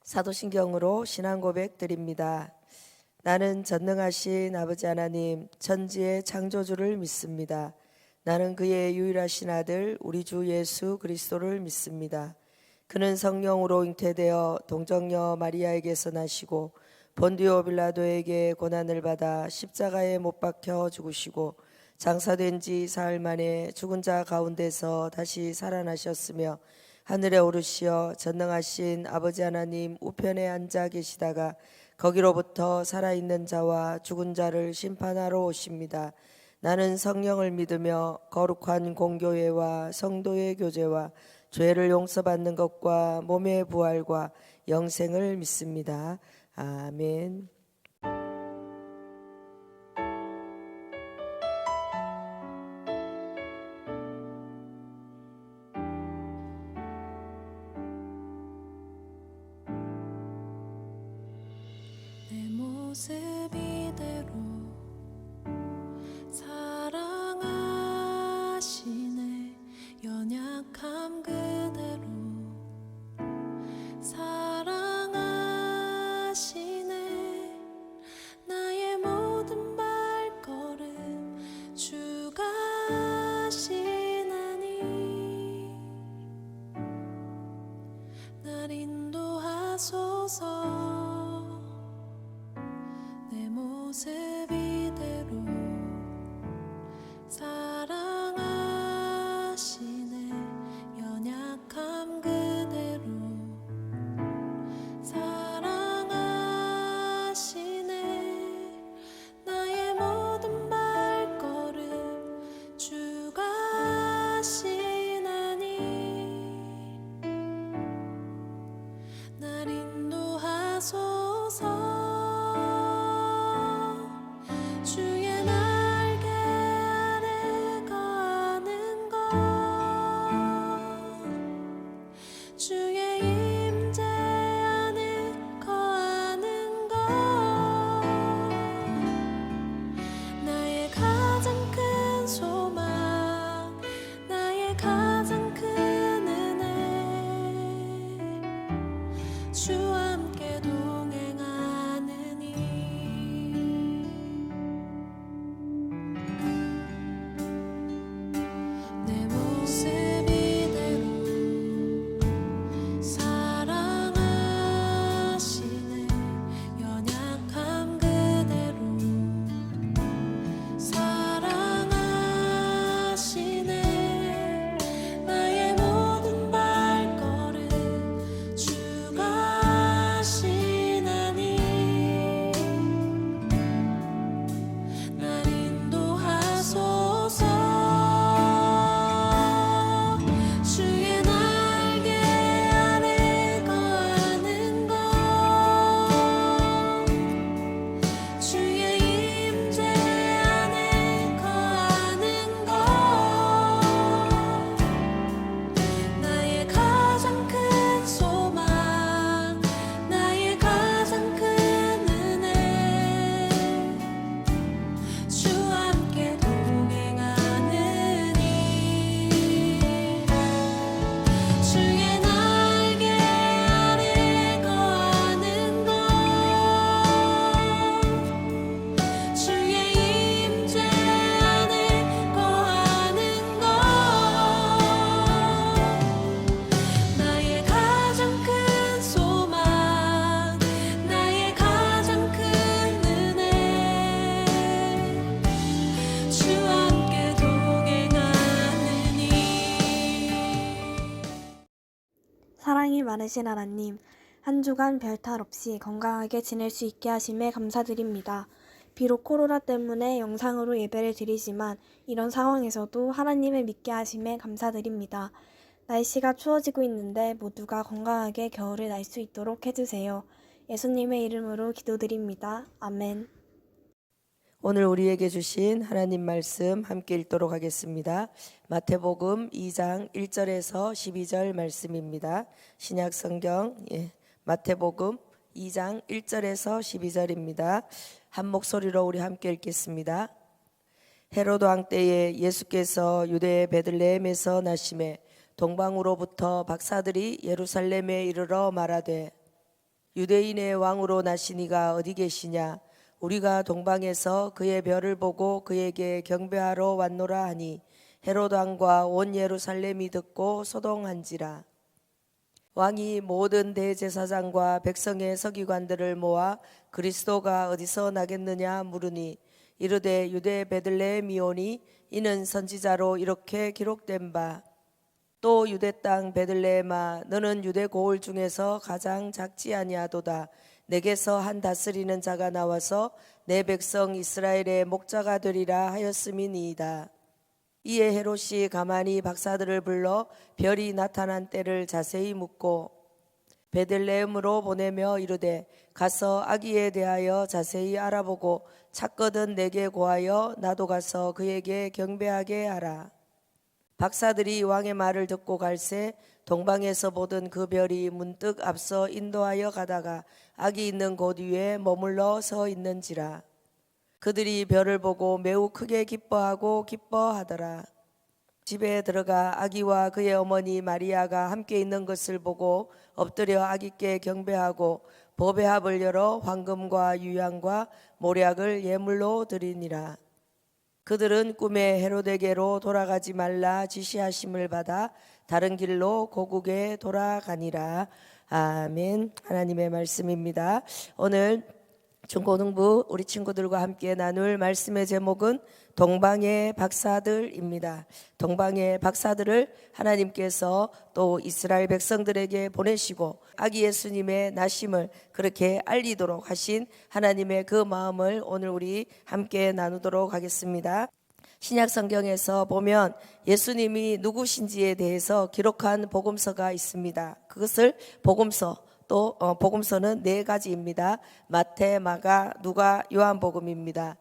사도신경으로 신앙 고백 드립니다. 나는 전능하신 아버지 하나님 천지의 창조주를 믿습니다. 나는 그의 유일하신 아들 우리 주 예수 그리스도를 믿습니다. 그는 성령으로 잉태되어 동정녀 마리아에게서 나시고 본디오 빌라도에게 고난을 받아 십자가에 못 박혀 죽으시고 장사된 지 사흘 만에 죽은 자 가운데서 다시 살아나셨으며 하늘에 오르시어 전능하신 아버지 하나님 우편에 앉아 계시다가 거기로부터 살아있는 자와 죽은 자를 심판하러 오십니다. 나는 성령을 믿으며 거룩한 공교회와 성도의 교제와 죄를 용서받는 것과 몸의 부활과 영생을 믿습니다. 아멘. 내 모습 이대로 사랑하시네. 연약함 그대로 사랑하시네. 나의 모든 발걸음 주가 하시나니 날 인도하소서. 내 모습 이대로 사랑하시네. 연약함 그대로 사랑하시네. 나의 모든 발걸음 주가 하시나니 날 인도하소서. 주의 날개 아래 거하는 것 주의 임재 안에 거하는 것 나의 가장 큰 소망 나의 가장 큰 은혜 주와 함께 동행하느니 내 모습 이대로 사랑하시네. 연약함 그대로 사랑하시네. 나의 모든 발걸음 주가 하시나니 날 인도하소서. 주의 날개 아래 거하는 것 주의 임재 안에 거하는 것 나의 가장 큰 소망 나의 가장 큰 은혜 주와 함께 동행하느니 주의 날개 아래 거하는 것 주의 임재 안에 거하는 것 나의 가장 큰 소망 나의 가장 큰 은혜 주와 함께 동행하느니. 사랑이 많으신 하나님, 한 주간 별탈 없이 건강하게 지낼 수 있게 하심에 감사드립니다. 비록 코로나 때문에 영상으로 예배를 드리지만 이런 상황에서도 하나님을 믿게 하심에 감사드립니다. 날씨가 추워지고 있는데 모두가 건강하게 겨울을 날 수 있도록 해주세요. 예수님의 이름으로 기도드립니다. 아멘. 오늘 우리에게 주신 하나님 말씀 함께 읽도록 하겠습니다. 마태복음 2장 1절에서 12절 말씀입니다. 신약 성경 마태복음 2장 1절에서 12절입니다. 한 목소리로 우리 함께 읽겠습니다. 헤로드 왕 때에 예수께서 유대 베들레헴에서 나심에 동방으로부터 박사들이 예루살렘에 이르러 말하되 유대인의 왕으로 나시니가 어디 계시냐? 우리가 동방에서 그의 별을 보고 그에게 경배하러 왔노라 하니 헤롯 왕과 온 예루살렘이 듣고 소동한지라. 왕이 모든 대제사장과 백성의 서기관들을 모아 그리스도가 어디서 나겠느냐 물으니 이르되 유대 베들레헴이오니 이는 선지자로 이렇게 기록된 바. 또 유대 땅 베들레헴아 너는 유대 고을 중에서 가장 작지 아니하도다. 내게서 한 다스리는 자가 나와서 내 백성 이스라엘의 목자가 되리라 하였음이니이다. 이에 헤롯이 가만히 박사들을 불러 별이 나타난 때를 자세히 묻고 베들레헴으로 보내며 이르되 가서 아기에 대하여 자세히 알아보고 찾거든 내게 고하여 나도 가서 그에게 경배하게 하라. 박사들이 왕의 말을 듣고 갈새 동방에서 보던 그 별이 문득 앞서 인도하여 가다가 아기 있는 곳 위에 머물러 서 있는지라. 그들이 별을 보고 매우 크게 기뻐하더라. 집에 들어가 아기와 그의 어머니 마리아가 함께 있는 것을 보고 엎드려 아기께 경배하고 보배합을 열어 황금과 유향과 모략을 예물로 드리니라. 그들은 꿈에 헤롯에게로 돌아가지 말라 지시하심을 받아 다른 길로 고국에 돌아가니라. 아멘. 하나님의 말씀입니다. 오늘 중고등부 우리 친구들과 함께 나눌 말씀의 제목은 동방의 박사들입니다. 동방의 박사들을 하나님께서 또 이스라엘 백성들에게 보내시고 아기 예수님의 나심을 그렇게 알리도록 하신 하나님의 그 마음을 오늘 우리 함께 나누도록 하겠습니다. 신약 성경에서 보면 예수님이 누구신지에 대해서 기록한 복음서가 있습니다. 그것을 복음서, 또 복음서는 4가지입니다. 마태, 마가, 누가, 요한복음입니다.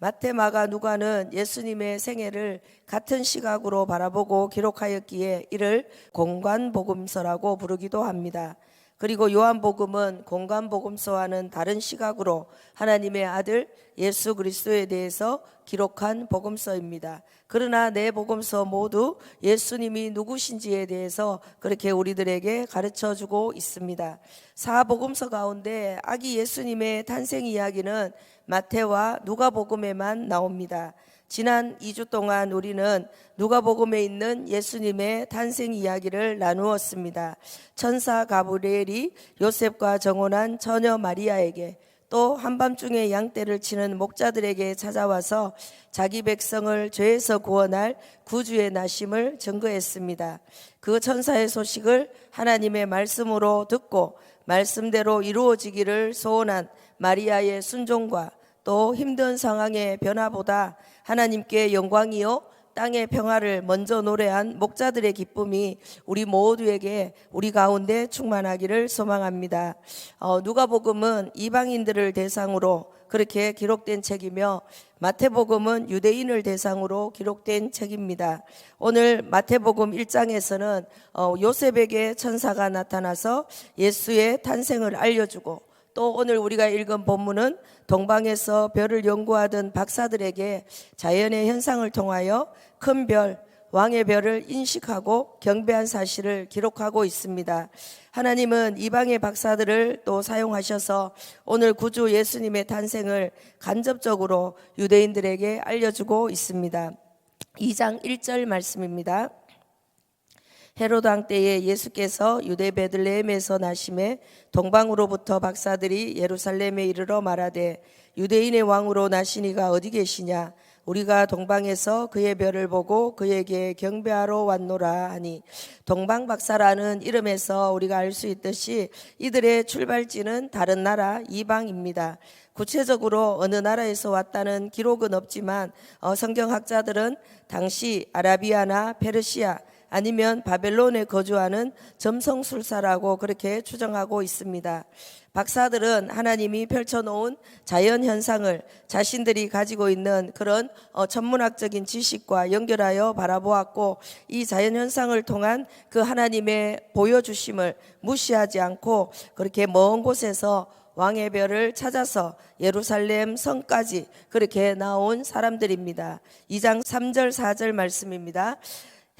마태, 마가, 누가는 예수님의 생애를 같은 시각으로 바라보고 기록하였기에 이를 공관복음서라고 부르기도 합니다. 그리고 요한복음은 공관복음서와는 다른 시각으로 하나님의 아들 예수 그리스도에 대해서 기록한 복음서입니다. 그러나 네 복음서 모두 예수님이 누구신지에 대해서 그렇게 우리들에게 가르쳐주고 있습니다. 4복음서 가운데 아기 예수님의 탄생 이야기는 마태와 누가복음에만 나옵니다. 지난 2주 동안 우리는 누가복음에 있는 예수님의 탄생 이야기를 나누었습니다. 천사 가브리엘이 요셉과 정혼한 처녀 마리아에게 또 한밤중에 양떼를 치는 목자들에게 찾아와서 자기 백성을 죄에서 구원할 구주의 나심을 증거했습니다. 그 천사의 소식을 하나님의 말씀으로 듣고 말씀대로 이루어지기를 소원한 마리아의 순종과 또 힘든 상황의 변화보다 하나님께 영광이요 땅의 평화를 먼저 노래한 목자들의 기쁨이 우리 모두에게 우리 가운데 충만하기를 소망합니다. 누가복음은 이방인들을 대상으로 그렇게 기록된 책이며 마태복음은 유대인을 대상으로 기록된 책입니다. 오늘 마태복음 1장에서는 요셉에게 천사가 나타나서 예수의 탄생을 알려주고 또 오늘 우리가 읽은 본문은 동방에서 별을 연구하던 박사들에게 자연의 현상을 통하여 큰 별, 왕의 별을 인식하고 경배한 사실을 기록하고 있습니다. 하나님은 이방의 박사들을 또 사용하셔서 오늘 구주 예수님의 탄생을 간접적으로 유대인들에게 알려주고 있습니다. 2장 1절 말씀입니다. 헤롯 왕 때에 예수께서 유대 베들레헴에서 나심에 동방으로부터 박사들이 예루살렘에 이르러 말하되 유대인의 왕으로 나시니가 어디 계시냐? 우리가 동방에서 그의 별을 보고 그에게 경배하러 왔노라 하니, 동방 박사라는 이름에서 우리가 알 수 있듯이 이들의 출발지는 다른 나라 이방입니다. 구체적으로 어느 나라에서 왔다는 기록은 없지만 성경학자들은 당시 아라비아나 페르시아 아니면 바벨론에 거주하는 점성술사라고 그렇게 추정하고 있습니다. 박사들은 하나님이 펼쳐놓은 자연현상을 자신들이 가지고 있는 그런 천문학적인 지식과 연결하여 바라보았고, 이 자연현상을 통한 그 하나님의 보여주심을 무시하지 않고 그렇게 먼 곳에서 왕의 별을 찾아서 예루살렘 성까지 그렇게 나온 사람들입니다. 2장 3절 4절 말씀입니다.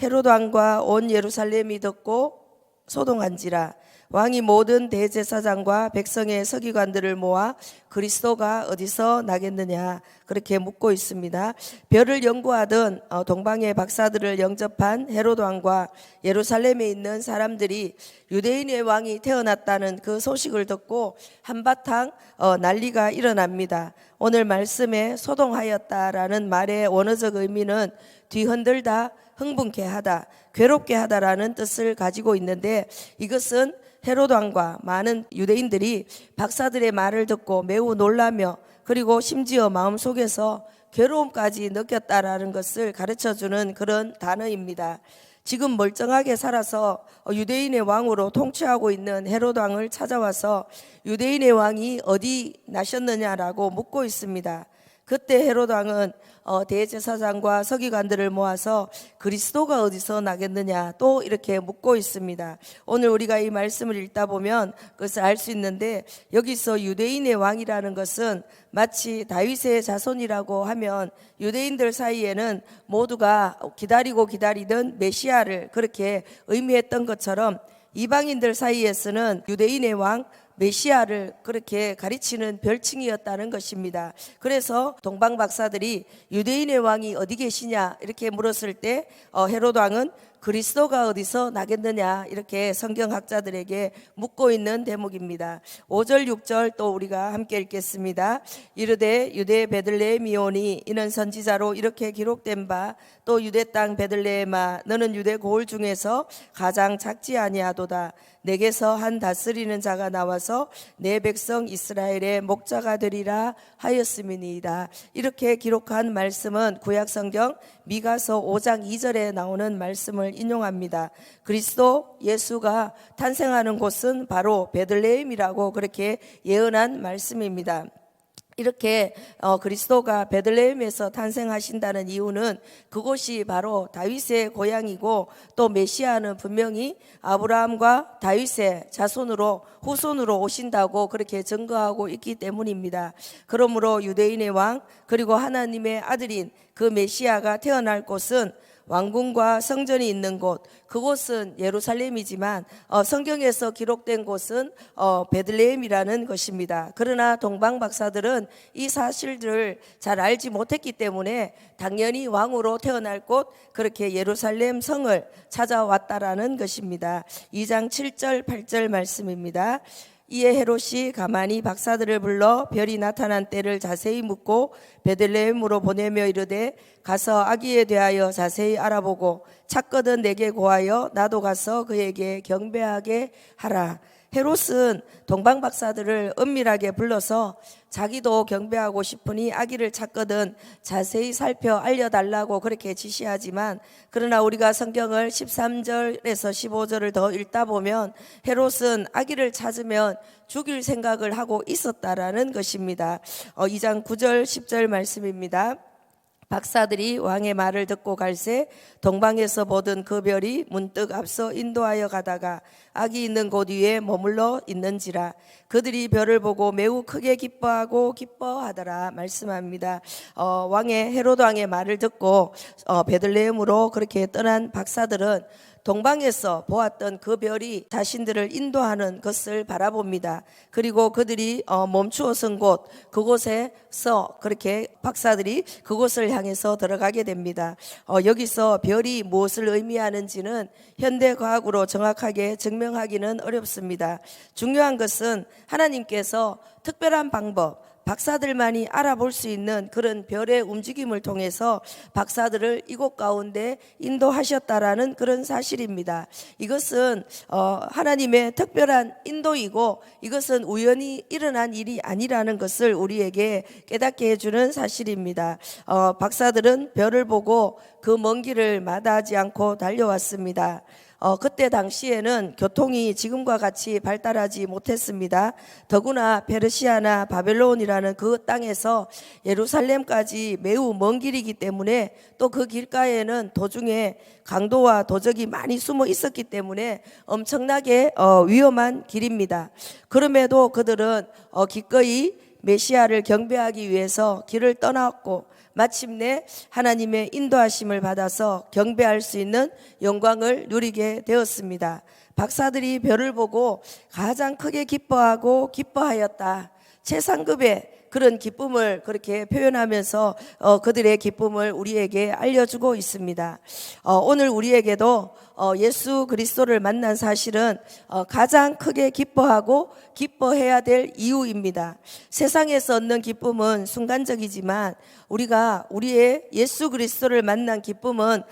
헤롯 왕과 온 예루살렘이 듣고 소동한지라. 왕이 모든 대제사장과 백성의 서기관들을 모아 그리스도가 어디서 나겠느냐 그렇게 묻고 있습니다. 별을 연구하던 동방의 박사들을 영접한 헤롯 왕과 예루살렘에 있는 사람들이 유대인의 왕이 태어났다는 그 소식을 듣고 한바탕 난리가 일어납니다. 오늘 말씀에 소동하였다라는 말의 원어적 의미는 뒤흔들다, 흥분케 하다, 괴롭게 하다라는 뜻을 가지고 있는데, 이것은 헤롯 왕과 많은 유대인들이 박사들의 말을 듣고 매우 놀라며 그리고 심지어 마음속에서 괴로움까지 느꼈다라는 것을 가르쳐주는 그런 단어입니다. 지금 멀쩡하게 살아서 유대인의 왕으로 통치하고 있는 헤롯 왕을 찾아와서 유대인의 왕이 어디 나셨느냐라고 묻고 있습니다. 그때 헤롯 왕은 대제사장과 서기관들을 모아서 그리스도가 어디서 나겠느냐 또 이렇게 묻고 있습니다. 오늘 우리가 이 말씀을 읽다 보면 그것을 알 수 있는데, 여기서 유대인의 왕이라는 것은 마치 다윗의 자손이라고 하면 유대인들 사이에는 모두가 기다리고 기다리던 메시아를 그렇게 의미했던 것처럼, 이방인들 사이에서는 유대인의 왕 메시아를 그렇게 가르치는 별칭이었다는 것입니다. 그래서 동방 박사들이 유대인의 왕이 어디 계시냐 이렇게 물었을 때 헤롯 왕은 그리스도가 어디서 나겠느냐 이렇게 성경학자들에게 묻고 있는 대목입니다. 5절 6절 또 우리가 함께 읽겠습니다. 이르되 유대 베들레헴이오니 이는 선지자로 이렇게 기록된 바, 또 유대 땅 베들레헴아 너는 유대 고을 중에서 가장 작지 아니하도다. 내게서 한 다스리는 자가 나와서 내 백성 이스라엘의 목자가 되리라 하였음이니이다. 이렇게 기록한 말씀은 구약성경 미가서 5장 2절에 나오는 말씀을 인용합니다. 그리스도 예수가 탄생하는 곳은 바로 베들레헴이라고 그렇게 예언한 말씀입니다. 이렇게 그리스도가 베들레헴에서 탄생하신다는 이유는 그곳이 바로 다윗의 고향이고, 또 메시아는 분명히 아브라함과 다윗의 자손으로 후손으로 오신다고 그렇게 증거하고 있기 때문입니다. 그러므로 유대인의 왕 그리고 하나님의 아들인 그 메시아가 태어날 곳은 왕궁과 성전이 있는 곳, 그곳은 예루살렘이지만 성경에서 기록된 곳은 베들레헴이라는 것입니다. 그러나 동방 박사들은 이 사실들을 잘 알지 못했기 때문에 당연히 왕으로 태어날 곳 그렇게 예루살렘 성을 찾아왔다라는 것입니다. 2장 7절 8절 말씀입니다. 이에 헤롯이 가만히 박사들을 불러 별이 나타난 때를 자세히 묻고 베들레헴으로 보내며 이르되 가서 아기에 대하여 자세히 알아보고 찾거든 내게 고하여 나도 가서 그에게 경배하게 하라. 헤롯은 동방 박사들을 은밀하게 불러서 자기도 경배하고 싶으니 아기를 찾거든 자세히 살펴 알려달라고 그렇게 지시하지만, 그러나 우리가 성경을 13절에서 15절을 더 읽다 보면 헤롯은 아기를 찾으면 죽일 생각을 하고 있었다라는 것입니다. 2장 9절 10절 말씀입니다. 박사들이 왕의 말을 듣고 갈새 동방에서 보던 그 별이 문득 앞서 인도하여 가다가 아기 있는 곳 위에 머물러 있는지라. 그들이 별을 보고 매우 크게 기뻐하고 기뻐하더라 말씀합니다. 왕의 헤롯 왕의 말을 듣고 베들레헴으로 그렇게 떠난 박사들은 동방에서 보았던 그 별이 자신들을 인도하는 것을 바라봅니다. 그리고 그들이 멈추어 선 곳, 그곳에서 그렇게 박사들이 그곳을 향해서 들어가게 됩니다. 여기서 별이 무엇을 의미하는지는 현대 과학으로 정확하게 증명하기는 어렵습니다. 중요한 것은 하나님께서 특별한 방법, 박사들만이 알아볼 수 있는 그런 별의 움직임을 통해서 박사들을 이곳 가운데 인도하셨다라는 그런 사실입니다. 이것은 하나님의 특별한 인도이고, 이것은 우연히 일어난 일이 아니라는 것을 우리에게 깨닫게 해주는 사실입니다. 박사들은 별을 보고 그 먼 길을 마다하지 않고 달려왔습니다. 그때 당시에는 교통이 지금과 같이 발달하지 못했습니다. 더구나 페르시아나 바벨론이라는 그 땅에서 예루살렘까지 매우 먼 길이기 때문에, 또 그 길가에는 도중에 강도와 도적이 많이 숨어 있었기 때문에 엄청나게 위험한 길입니다. 그럼에도 그들은 기꺼이 메시아를 경배하기 위해서 길을 떠났고 마침내 하나님의 인도하심을 받아서 경배할 수 있는 영광을 누리게 되었습니다. 박사들이 별을 보고 가장 크게 기뻐하였다. 최상급의 그런 기쁨을 그렇게 표현하면서 그들의 기쁨을 우리에게 알려주고 있습니다. 오늘 우리에게도 예수 그리스도를 만난 사실은 가장 크게 기뻐해야 될 이유입니다. 세상에서 얻는 기쁨은 순간적이지만 우리가 우리의 예수 그리스도를 만난 기쁨은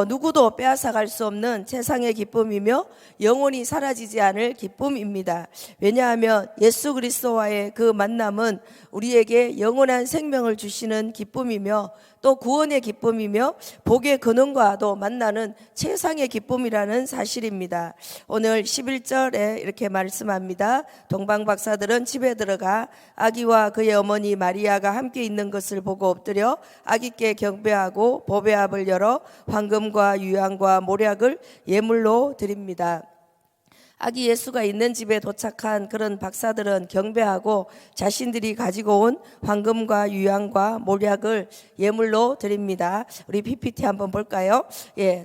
누구도 빼앗아갈 수 없는 최상의 기쁨이며 영원히 사라지지 않을 기쁨입니다. 왜냐하면 예수 그리스도와의 그 만남은 우리에게 영원한 생명을 주시는 기쁨이며 또 구원의 기쁨이며 복의 근원과도 만나는 최상의 기쁨이라는 사실입니다. 오늘 11절에 이렇게 말씀합니다. 동방 박사들은 집에 들어가 아기와 그의 어머니 마리아가 함께 있는 것을 보고 엎드려 아기께 경배하고 보배압을 열어 황금과 유향과 모략을 예물로 드립니다. 아기 예수가 있는 집에 도착한 그런 박사들은 경배하고 자신들이 가지고 온 황금과 유향과 모략을 예물로 드립니다. 우리 PPT 한번 볼까요?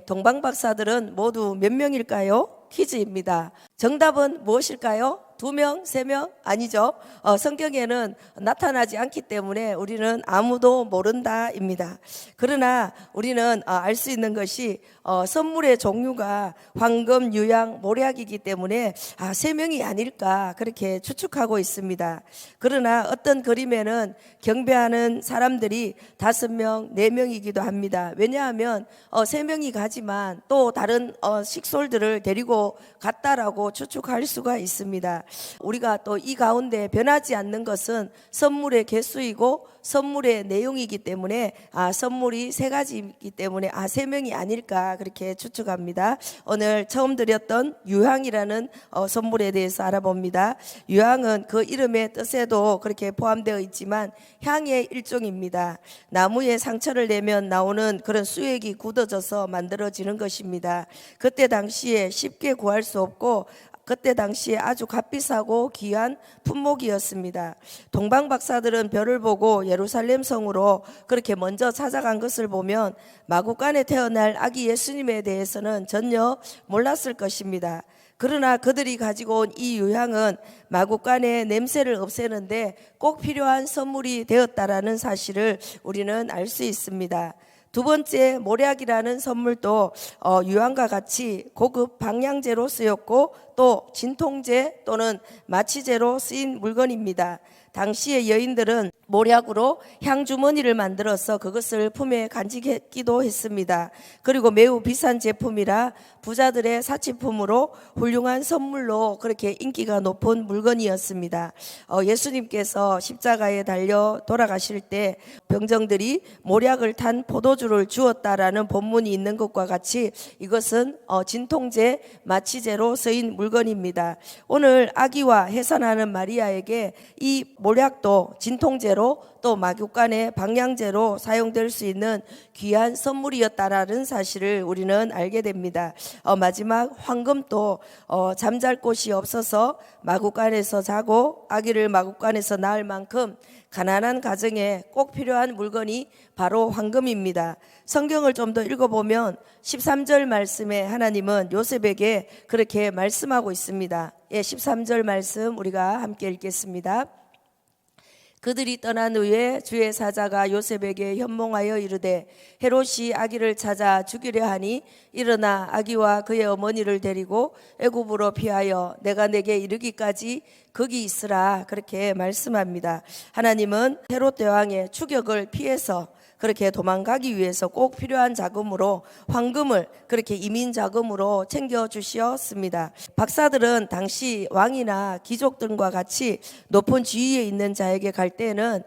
동방 박사들은 모두 몇 명일까요? 퀴즈입니다. 정답은 무엇일까요? 2명, 3명? 아니죠. 성경에는 나타나지 않기 때문에 우리는 아무도 모른다입니다. 그러나 우리는 알 수 있는 것이 선물의 종류가 황금, 유향, 모략이기 때문에 3명이 아닐까 그렇게 추측하고 있습니다. 그러나 어떤 그림에는 경배하는 사람들이 5명, 4명이기도 합니다. 왜냐하면 3명이 가지만 또 다른 식솔들을 데리고 갔다라고 추측할 수가 있습니다. 우리가 또 이 가운데 변하지 않는 것은 선물의 개수이고 선물의 내용이기 때문에 선물이 3가지이기 때문에 3명이 아닐까 그렇게 추측합니다. 오늘 처음 드렸던 유향이라는 선물에 대해서 알아봅니다. 유향은 그 이름의 뜻에도 그렇게 포함되어 있지만 향의 일종입니다. 나무에 상처를 내면 나오는 그런 수액이 굳어져서 만들어지는 것입니다. 그때 당시에 쉽게 구할 수 없고 그때 당시에 아주 값비싸고 귀한 품목이었습니다. 동방 박사들은 별을 보고 예루살렘 성으로 그렇게 먼저 찾아간 것을 보면 마구간에 태어날 아기 예수님에 대해서는 전혀 몰랐을 것입니다. 그러나 그들이 가지고 온 이 유향은 마구간의 냄새를 없애는데 꼭 필요한 선물이 되었다라는 사실을 우리는 알 수 있습니다. 두 번째, 모략이라는 선물도 유황과 같이 고급 방향제로 쓰였고 또 진통제 또는 마취제로 쓰인 물건입니다. 당시의 여인들은 모략으로 향주머니를 만들어서 그것을 품에 간직했기도 했습니다. 그리고 매우 비싼 제품이라 부자들의 사치품으로 훌륭한 선물로 그렇게 인기가 높은 물건이었습니다. 예수님께서 십자가에 달려 돌아가실 때 병정들이 모략을 탄 포도주를 주었다라는 본문이 있는 것과 같이 이것은 진통제, 마취제로 쓰인 물건입니다. 오늘 아기와 해산하는 마리아에게 이 모략도 진통제로 또 마구간의 방향제로 사용될 수 있는 귀한 선물이었다라는 사실을 우리는 알게 됩니다. 마지막 황금도 잠잘 곳이 없어서 마구간에서 자고 아기를 마구간에서 낳을 만큼 가난한 가정에 꼭 필요한 물건이 바로 황금입니다. 성경을 좀 더 읽어보면 13절 말씀에 하나님은 요셉에게 그렇게 말씀하고 있습니다. 13절 말씀 우리가 함께 읽겠습니다. 그들이 떠난 후에 주의 사자가 요셉에게 현몽하여 이르되 헤롯이 아기를 찾아 죽이려 하니 일어나 아기와 그의 어머니를 데리고 애굽으로 피하여 내가 내게 이르기까지 거기 있으라 그렇게 말씀합니다. 하나님은 헤롯 대왕의 추격을 피해서 그렇게 도망가기 위해서 꼭 필요한 자금으로 황금을 그렇게 이민 자금으로 챙겨 주셨습니다. 박사들은 당시 왕이나 귀족들과 같이 높은 지위에 있는 자에게 갈 때는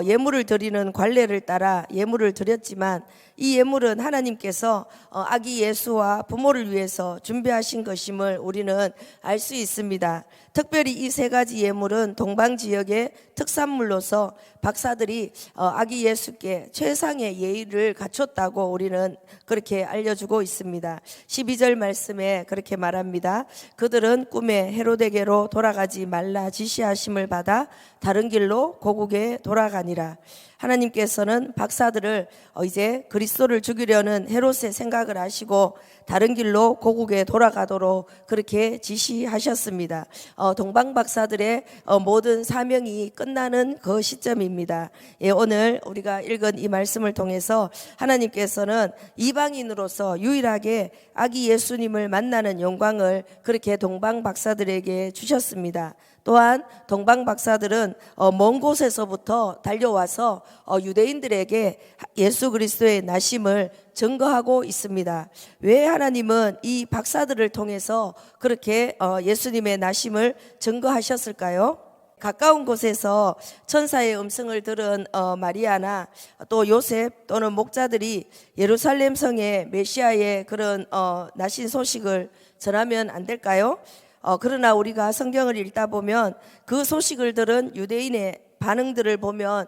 예물을 드리는 관례를 따라 예물을 드렸지만 이 예물은 하나님께서 아기 예수와 부모를 위해서 준비하신 것임을 우리는 알 수 있습니다. 특별히 이 세 가지 예물은 동방 지역의 특산물로서 박사들이 아기 예수께 최상의 예의를 갖췄다고 우리는 그렇게 알려주고 있습니다. 12절 말씀에 그렇게 말합니다. 그들은 꿈에 헤로데게로 돌아가지 말라 지시하심을 받아 다른 길로 고국에 돌아가니라. 하나님께서는 박사들을 이제 그리스도를 죽이려는 헤롯의 생각을 하시고 다른 길로 고국에 돌아가도록 그렇게 지시하셨습니다. 동방 박사들의 모든 사명이 끝나는 그 시점입니다. 오늘 우리가 읽은 이 말씀을 통해서 하나님께서는 이방인으로서 유일하게 아기 예수님을 만나는 영광을 그렇게 동방 박사들에게 주셨습니다. 또한 동방 박사들은 먼 곳에서부터 달려와서 유대인들에게 예수 그리스도의 나심을 증거하고 있습니다. 왜 하나님은 이 박사들을 통해서 그렇게 예수님의 나심을 증거하셨을까요? 가까운 곳에서 천사의 음성을 들은 마리아나 또 요셉 또는 목자들이 예루살렘 성에 메시아의 그런 나신 소식을 전하면 안 될까요? 그러나 우리가 성경을 읽다 보면 그 소식을 들은 유대인의 반응들을 보면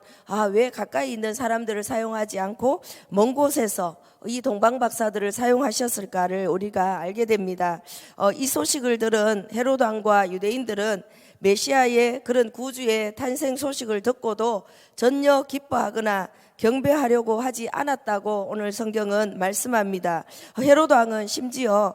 왜 가까이 있는 사람들을 사용하지 않고 먼 곳에서 이 동방 박사들을 사용하셨을까를 우리가 알게 됩니다. 이 소식을 들은 헤롯 왕과 유대인들은 메시아의 그런 구주의 탄생 소식을 듣고도 전혀 기뻐하거나 경배하려고 하지 않았다고 오늘 성경은 말씀합니다. 헤롯 왕은 심지어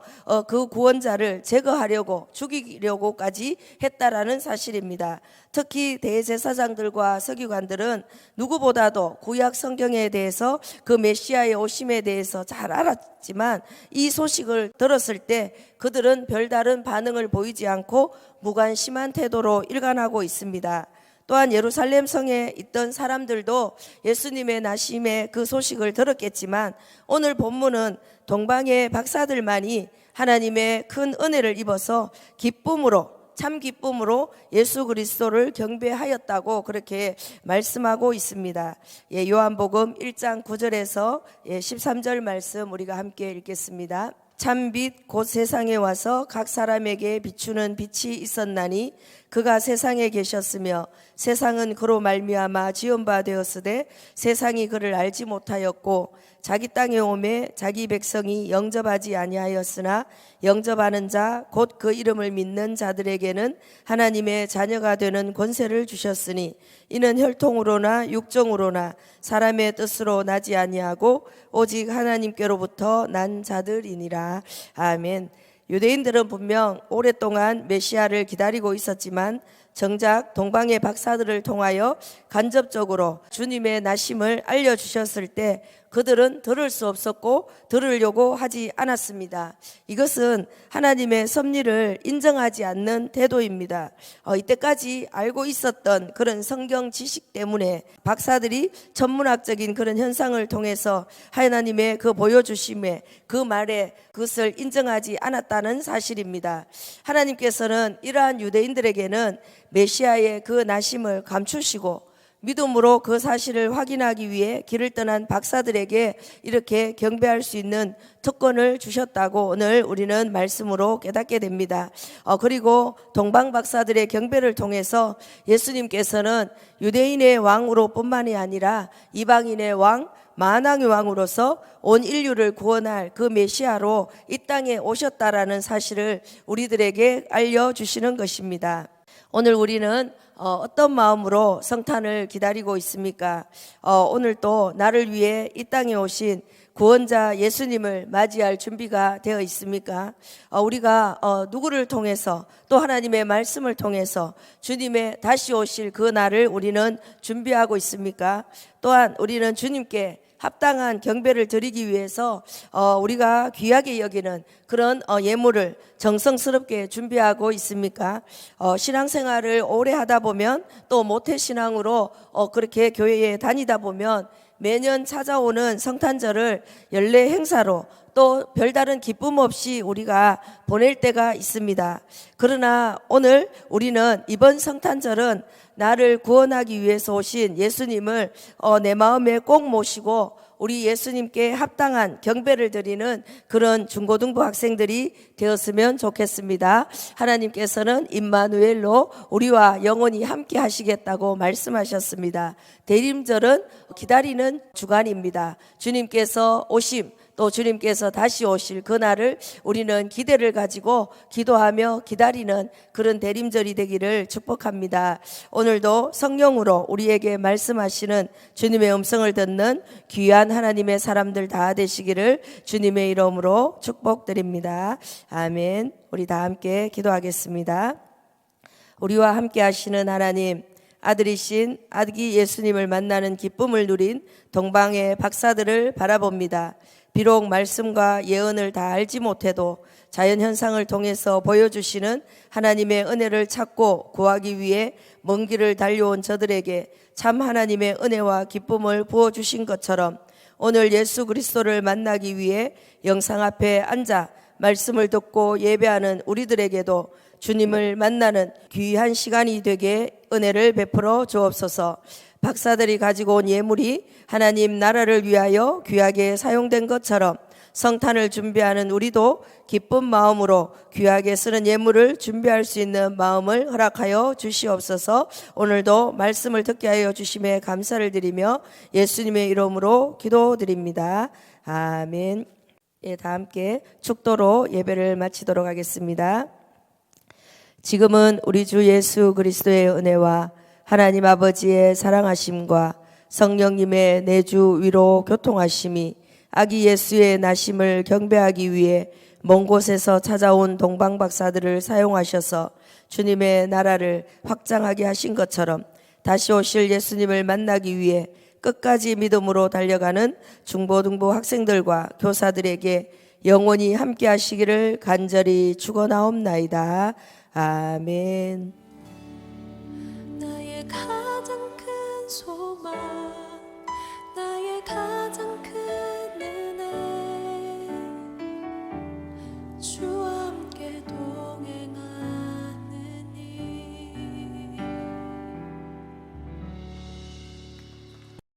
그 구원자를 제거하려고 죽이려고까지 했다라는 사실입니다. 특히 대제사장들과 서기관들은 누구보다도 구약 성경에 대해서 그 메시아의 오심에 대해서 잘 알았지만 이 소식을 들었을 때 그들은 별다른 반응을 보이지 않고 무관심한 태도로 일관하고 있습니다. 또한 예루살렘 성에 있던 사람들도 예수님의 나심의 그 소식을 들었겠지만 오늘 본문은 동방의 박사들만이 하나님의 큰 은혜를 입어서 참 기쁨으로 예수 그리스도를 경배하였다고 그렇게 말씀하고 있습니다. 요한복음 1장 9절에서 13절 말씀 우리가 함께 읽겠습니다. 참빛 곧 세상에 와서 각 사람에게 비추는 빛이 있었나니 그가 세상에 계셨으며 세상은 그로 말미암아 지은 바 되었으되 세상이 그를 알지 못하였고 자기 땅에 오매 자기 백성이 영접하지 아니하였으나 영접하는 자 곧 그 이름을 믿는 자들에게는 하나님의 자녀가 되는 권세를 주셨으니 이는 혈통으로나 육정으로나 사람의 뜻으로 나지 아니하고 오직 하나님께로부터 난 자들이니라. 아멘. 유대인들은 분명 오랫동안 메시아를 기다리고 있었지만 정작 동방의 박사들을 통하여 간접적으로 주님의 나심을 알려주셨을 때 그들은 들을 수 없었고 들으려고 하지 않았습니다. 이것은 하나님의 섭리를 인정하지 않는 태도입니다. 이때까지 알고 있었던 그런 성경 지식 때문에 박사들이 천문학적인 그런 현상을 통해서 하나님의 그 보여주심에 그 말에 그것을 인정하지 않았다는 사실입니다. 하나님께서는 이러한 유대인들에게는 메시아의 그 나심을 감추시고 믿음으로 그 사실을 확인하기 위해 길을 떠난 박사들에게 이렇게 경배할 수 있는 특권을 주셨다고 오늘 우리는 말씀으로 깨닫게 됩니다. 그리고 동방 박사들의 경배를 통해서 예수님께서는 유대인의 왕으로 뿐만이 아니라 이방인의 왕, 만왕의 왕으로서 온 인류를 구원할 그 메시아로 이 땅에 오셨다라는 사실을 우리들에게 알려주시는 것입니다. 오늘 우리는 어떤 마음으로 성탄을 기다리고 있습니까? 오늘 또 나를 위해 이 땅에 오신 구원자 예수님을 맞이할 준비가 되어 있습니까? 우리가 누구를 통해서 또 하나님의 말씀을 통해서 주님의 다시 오실 그 날을 우리는 준비하고 있습니까? 또한 우리는 주님께 합당한 경배를 드리기 위해서 우리가 귀하게 여기는 그런 예물을 정성스럽게 준비하고 있습니까? 신앙생활을 오래 하다 보면 또 모태신앙으로 그렇게 교회에 다니다 보면 매년 찾아오는 성탄절을 연례 행사로 또 별다른 기쁨 없이 우리가 보낼 때가 있습니다. 그러나 오늘 우리는 이번 성탄절은 나를 구원하기 위해서 오신 예수님을 내 마음에 꼭 모시고 우리 예수님께 합당한 경배를 드리는 그런 중고등부 학생들이 되었으면 좋겠습니다. 하나님께서는 임마누엘로 우리와 영원히 함께 하시겠다고 말씀하셨습니다. 대림절은 기다리는 주간입니다. 주님께서 오심, 또 주님께서 다시 오실 그날을 우리는 기대를 가지고 기도하며 기다리는 그런 대림절이 되기를 축복합니다. 오늘도 성령으로 우리에게 말씀하시는 주님의 음성을 듣는 귀한 하나님의 사람들 다 되시기를 주님의 이름으로 축복드립니다. 아멘. 우리 다 함께 기도하겠습니다. 우리와 함께 하시는 하나님, 아들이신 아기 예수님을 만나는 기쁨을 누린 동방의 박사들을 바라봅니다. 비록 말씀과 예언을 다 알지 못해도 자연현상을 통해서 보여주시는 하나님의 은혜를 찾고 구하기 위해 먼 길을 달려온 저들에게 참 하나님의 은혜와 기쁨을 부어주신 것처럼 오늘 예수 그리스도를 만나기 위해 영상 앞에 앉아 말씀을 듣고 예배하는 우리들에게도 주님을 만나는 귀한 시간이 되게 은혜를 베풀어 주옵소서. 박사들이 가지고 온 예물이 하나님 나라를 위하여 귀하게 사용된 것처럼 성탄을 준비하는 우리도 기쁜 마음으로 귀하게 쓰는 예물을 준비할 수 있는 마음을 허락하여 주시옵소서. 오늘도 말씀을 듣게 하여 주심에 감사를 드리며 예수님의 이름으로 기도드립니다. 아멘. 예, 다 함께 축도로 예배를 마치도록 하겠습니다. 지금은 우리 주 예수 그리스도의 은혜와 하나님 아버지의 사랑하심과 성령님의 내주 위로 교통하심이 아기 예수의 나심을 경배하기 위해 먼 곳에서 찾아온 동방박사들을 사용하셔서 주님의 나라를 확장하게 하신 것처럼 다시 오실 예수님을 만나기 위해 끝까지 믿음으로 달려가는 중고등부 학생들과 교사들에게 영원히 함께 하시기를 간절히 축원하옵나이다. 아멘.